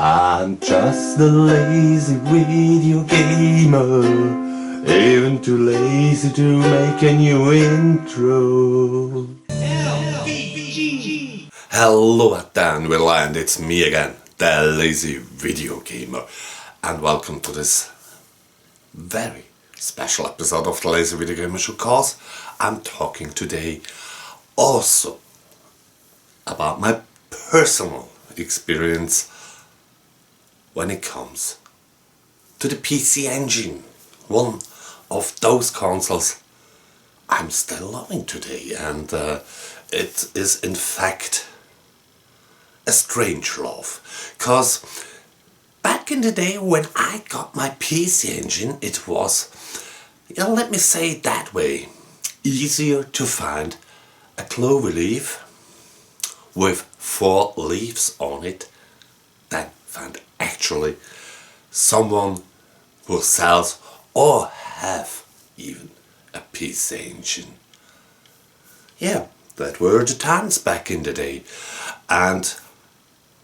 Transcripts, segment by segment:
I'm just a lazy video gamer, even too lazy to make a new intro. Hello at Danville, and it's me again, the lazy video gamer, and welcome to this very special episode of the Lazy Video Gamer Show, cause I'm talking today also about my personal experience when it comes to the PC Engine, one of those consoles I'm still loving today, and it is in fact a strange love, cause back in the day when I got my PC Engine, it was, let me say it that way, easier to find a clover leaf with 4 leaves on it than find actually someone who sells or have even a PC Engine. Yeah, that were the times back in the day. And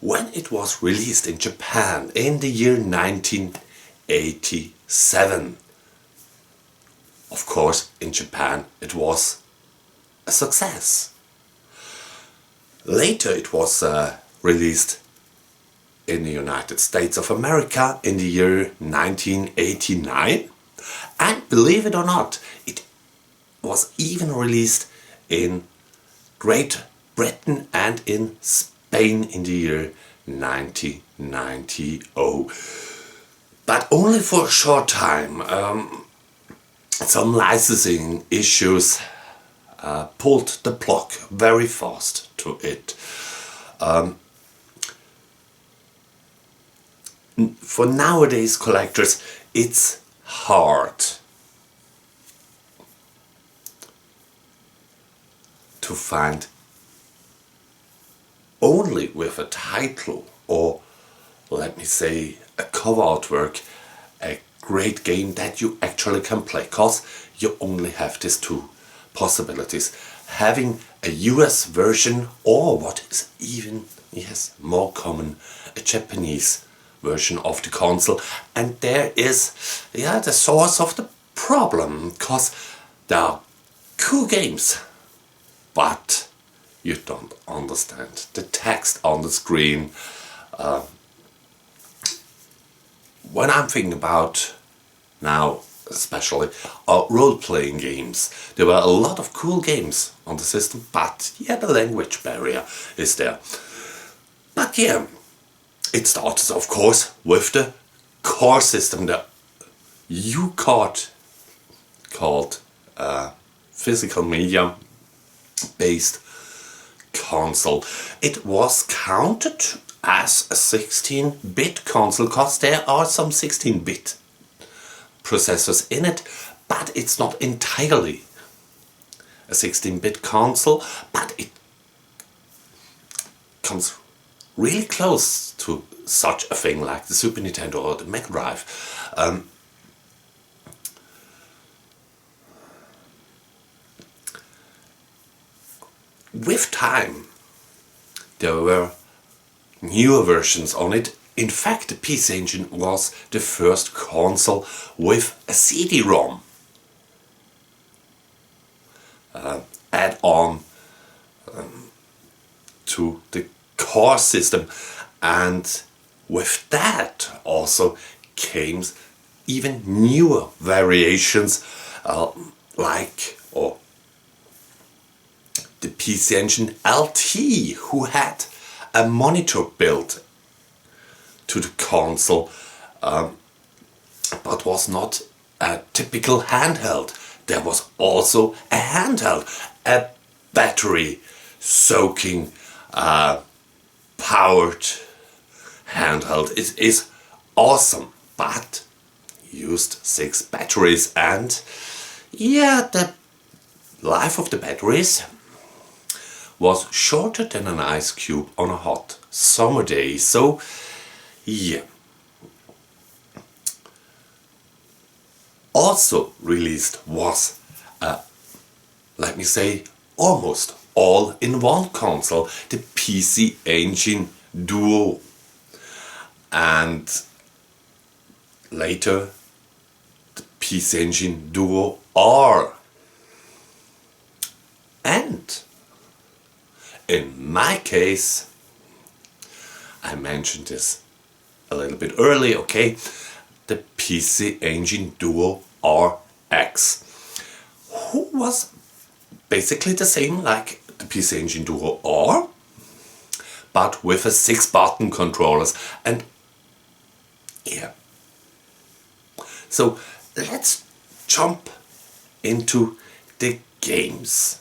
when it was released in Japan in the year 1987, of course in Japan it was a success. Later it was released in the United States of America in the year 1989, and believe it or not, it was even released in Great Britain and in Spain in the year 1990. But only for a short time. Some licensing issues pulled the plug very fast to it. For nowadays collectors, it's hard to find only with a title or, let me say, a cover artwork, a great game that you actually can play, cause you only have these 2 possibilities: having a US version, or what is even, more common, a Japanese version of the console. And there is the source of the problem, cause there are cool games, but you don't understand the text on the screen. When I'm thinking about now, especially role-playing games, there were a lot of cool games on the system, but the language barrier is there. But it starts, of course, with the core system, the U-card called physical media based console. It was counted as a 16-bit console, because there are some 16-bit processors in it, but it's not entirely a 16-bit console, but it comes really close to such a thing like the Super Nintendo or the Mega Drive. With time, there were newer versions on it. In fact, the PC Engine was the first console with a CD-ROM add-on to the core system, and with that also came even newer variations like the PC Engine LT, who had a monitor built to the console, but was not a typical handheld. There was also a handheld, a battery soaking powered handheld. It is awesome, but used 6 batteries, and the life of the batteries was shorter than an ice cube on a hot summer day. So also released was let me say almost all-in-one console, the PC Engine Duo. and later the PC Engine Duo R. And in my case, I mentioned this a little bit early, okay, the PC Engine Duo RX, who was basically the same like the PC Engine Duo R, but with a 6-button controllers. And yeah, so let's jump into the games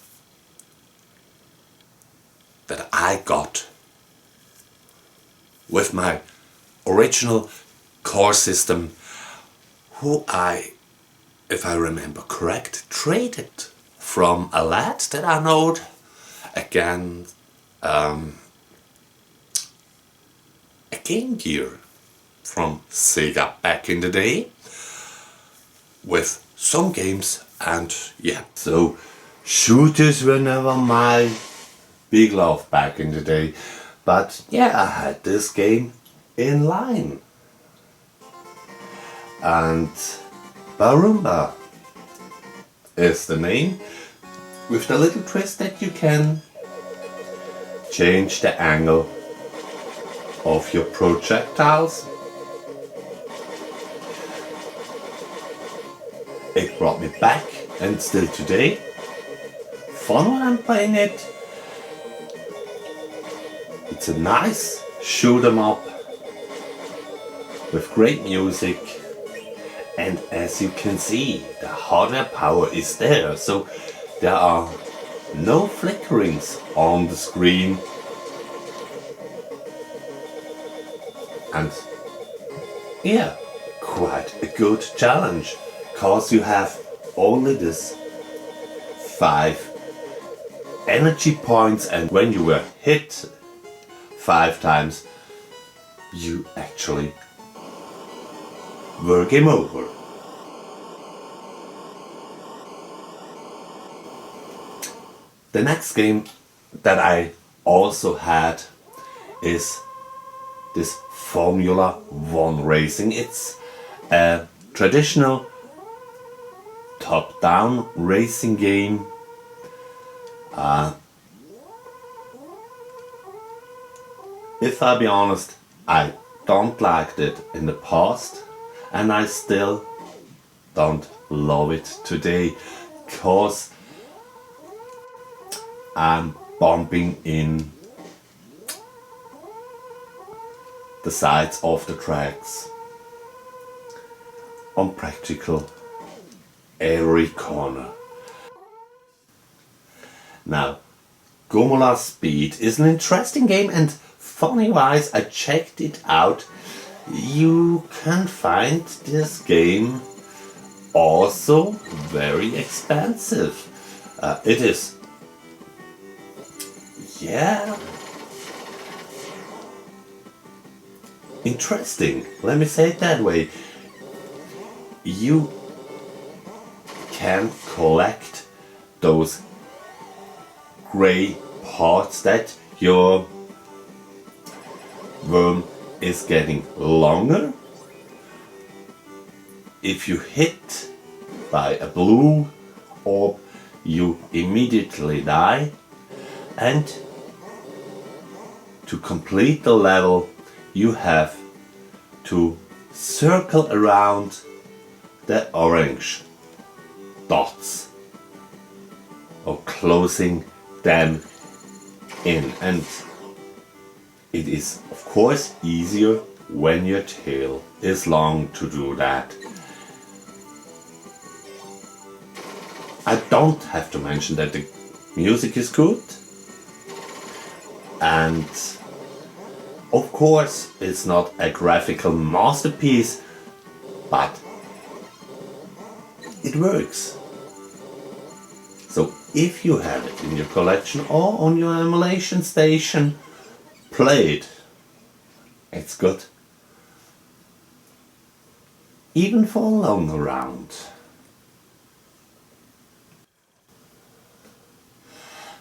that I got with my original core system, who I, if I remember correct, traded from a lad that I knowed again a Game Gear from Sega back in the day with some games. And yeah, so shooters were never my big love back in the day, but yeah, I had this game in line. And Barumba is the name, with the little twist that you can change the angle of your projectiles. It brought me back, and still today, fun when I'm playing it. It's a nice shoot 'em up with great music, and as you can see, the hardware power is there, so there are no flickerings on the screen. And yeah, quite a good challenge, cause you have only this 5 energy points, and when you were hit 5 times, you actually were game over. The next game that I also had is this Formula 1 racing. It's a traditional top-down racing game. If I be honest, I don't liked it in the past, and I still don't love it today, cause I'm bumping in the sides of the tracks on practical every corner. Now, Gomula Speed is an interesting game, and funny wise, I checked it out. You can find this game also very expensive. It is, yeah, interesting. Let me say it that way. You can collect those gray parts that your worm is getting longer. If you hit by a blue orb, you immediately die, and to complete the level you have to circle around the orange dots or closing them in, and it is of course easier when your tail is long to do that. I don't have to mention that the music is good, and of course it's not a graphical masterpiece, but it works. So if you have it in your collection or on your emulation station, play it. It's good. Even for a long round.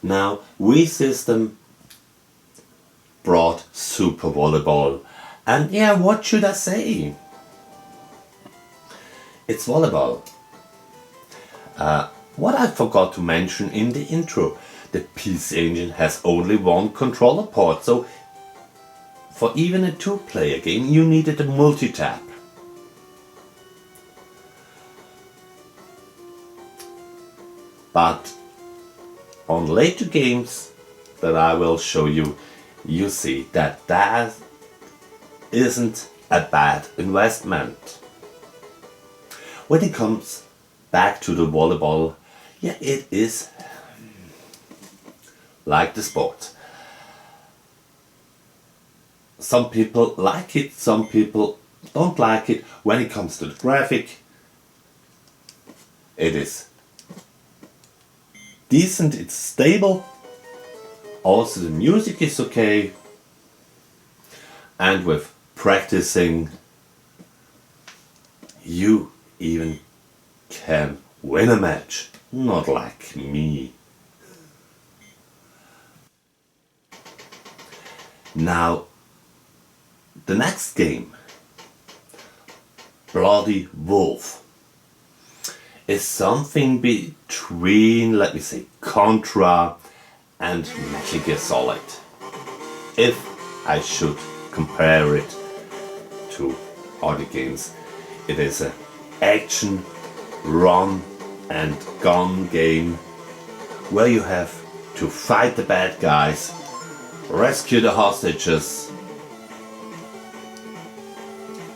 Now, Wii System brought Super Volleyball, And yeah, what should I say? It's volleyball. What I forgot to mention in the intro, the PC Engine has only one controller port, so for even a two-player game you needed a multi-tap. But on later games that I will show you, you see that that isn't a bad investment. When it comes back to the volleyball, yeah, it is like the sport. Some people like it, some people don't like it. When it comes to the graphic, it is decent, it's stable. Also the music is okay. And with practicing, you even can win a match. Not like me. Now, the next game, Bloody Wolf, is something between, let me say, Contra and Metal Gear Solid. If I should compare it to other games, it is an action, run and gun game where you have to fight the bad guys, rescue the hostages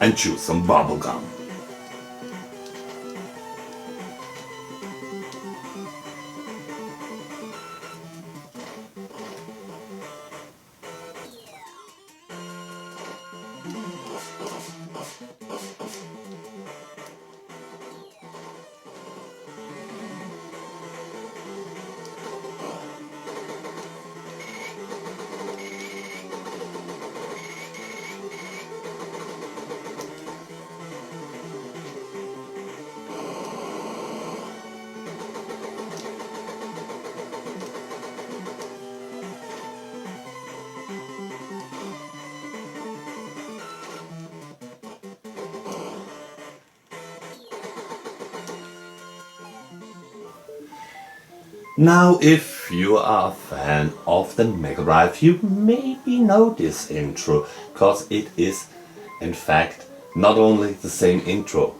and chew some bubblegum. Now, if you are a fan of the Mega Drive, you maybe know this intro, cause it is, in fact, not only the same intro,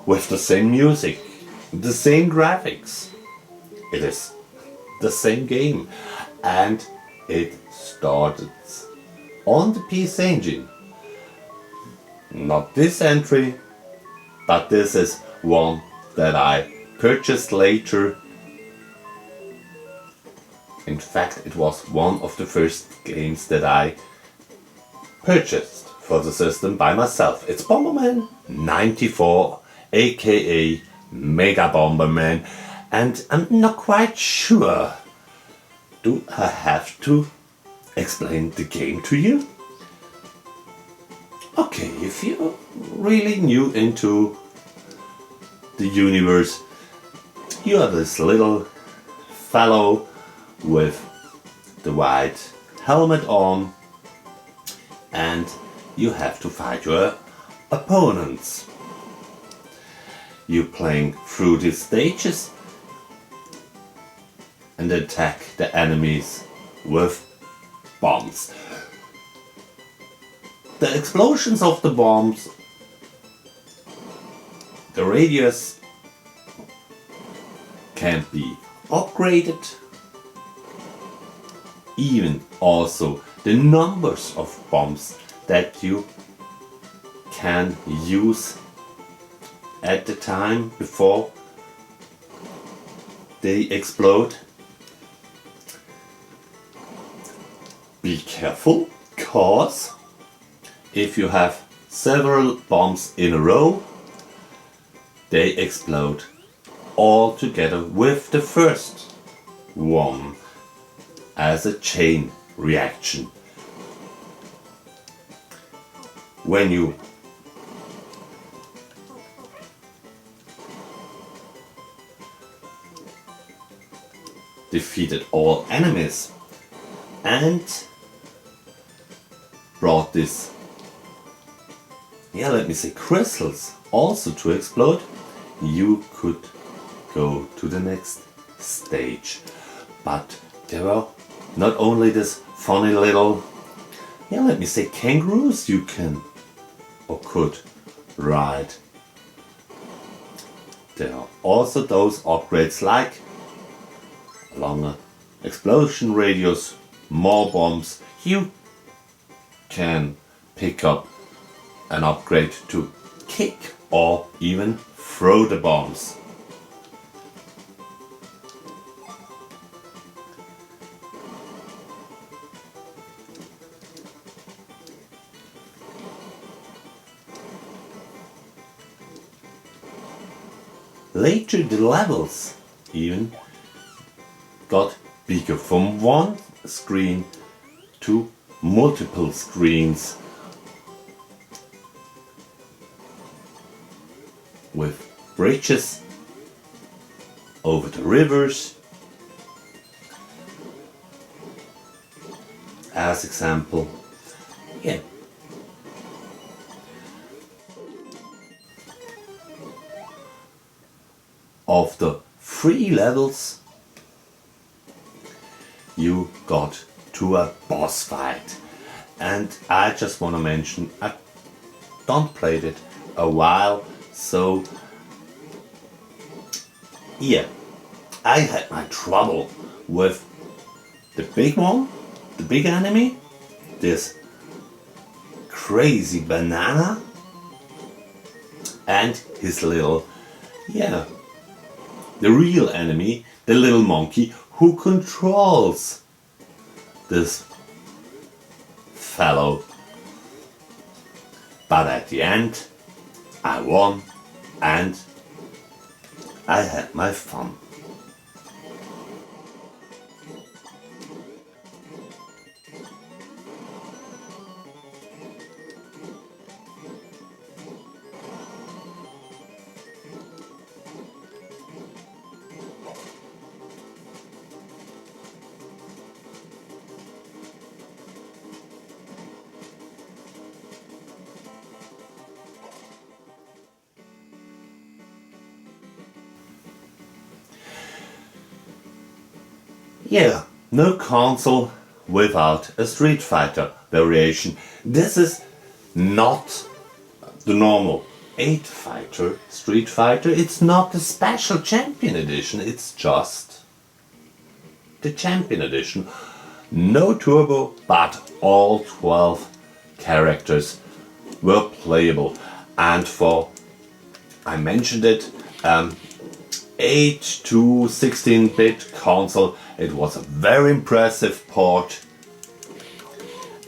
with the same music, the same graphics, it is the same game, and it started on the PC Engine. Not this entry, but this is one that I purchased later. In fact, it was one of the first games that I purchased for the system by myself. It's Bomberman 94, aka Mega Bomberman, and I'm not quite sure. Do I have to explain the game to you? Okay, if you're really new into the universe, you are this little fellow with the white helmet on, and you have to fight your opponents. You're playing through these stages and attack the enemies with bombs. The explosions of the bombs, the radius can be upgraded. Even also the numbers of bombs that you can use at the time before they explode. Be careful, cause if you have several bombs in a row, they explode all together with the first one as a chain reaction. When you defeated all enemies and brought this let me say, crystals also to explode, you could go to the next stage. But there are not only this funny little, let me say, kangaroos you can or could ride. There are also those upgrades like a longer explosion radius, more bombs. You can pick up an upgrade to kick or even throw the bombs. Later the levels even got bigger, from one screen to multiple screens, with bridges over the rivers as example. Of the 3 levels you got to a boss fight, and I just want to mention I don't played it a while, so I had my trouble with the big one, the big enemy, this crazy banana, and his little, the real enemy, the little monkey who controls this fellow. But at the end, I won and I had my fun. No console without a Street Fighter variation. This is not the normal 8-fighter Street Fighter. It's not the special champion edition. It's just the champion edition. No turbo, but all 12 characters were playable. And for, I mentioned it, 8 to 16-bit console, it was a very impressive port,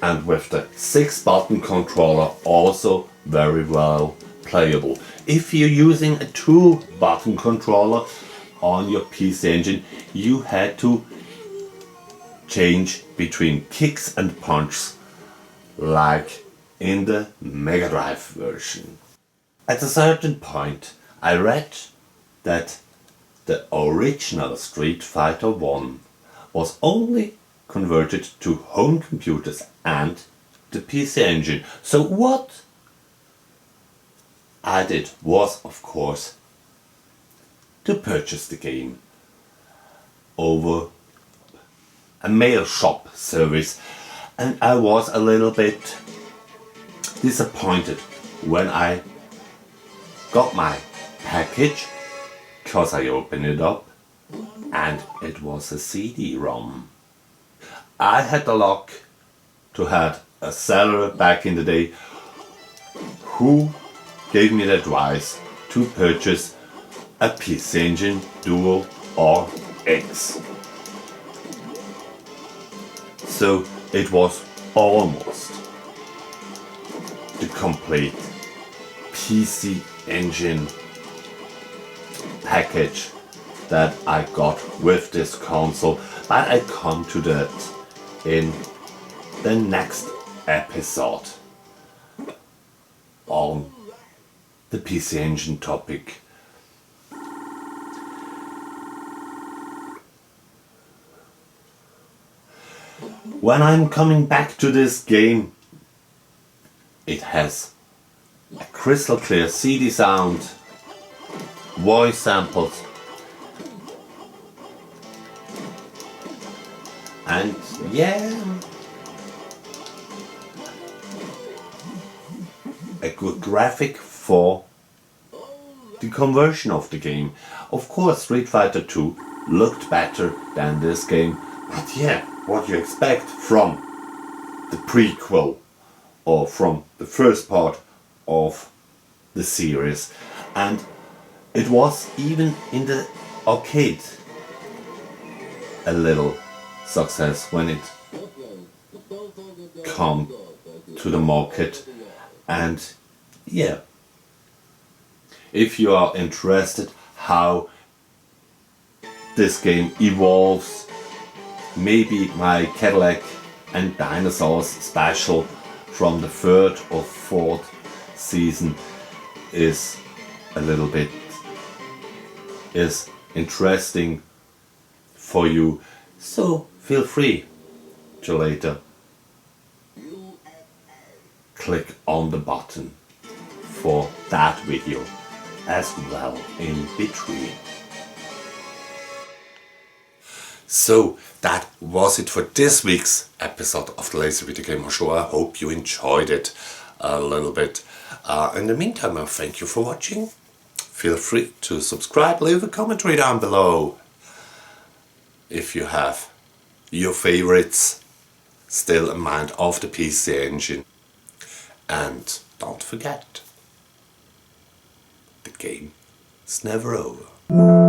and with the 6-button controller also very well playable. If you're using a 2-button controller on your PC Engine, you had to change between kicks and punches like in the Mega Drive version. At a certain point I read that the original Street Fighter 1 was only converted to home computers and the PC Engine. So what I did was, of course, to purchase the game over a mail shop service, and I was a little bit disappointed when I got my package, because I opened it up and it was a CD-ROM. I had the luck to have a seller back in the day who gave me the advice to purchase a PC Engine Duo or X. So it was almost the complete PC Engine package that I got with this console, but I come to that in the next episode on the PC Engine topic. When I'm coming back to this game, it has a crystal clear CD sound, voice samples, and yeah, a good graphic for the conversion of the game. Of course, Street Fighter 2 looked better than this game, but yeah, what you expect from the prequel or from the first part of the series. And it was even in the arcade a little success when it come to the market. And yeah, if you are interested how this game evolves, maybe my Cadillac and Dinosaurs special from the third or fourth season is a little bit interesting for you, so feel free to later click on the button for that video as well in between. So that was it for this week's episode of the Lazy Video Gamer Show. I hope you enjoyed it a little bit. In the meantime, I thank you for watching. Feel free to subscribe, leave a commentary down below if you have your favorites still in mind of the PC Engine. And don't forget, the game is never over.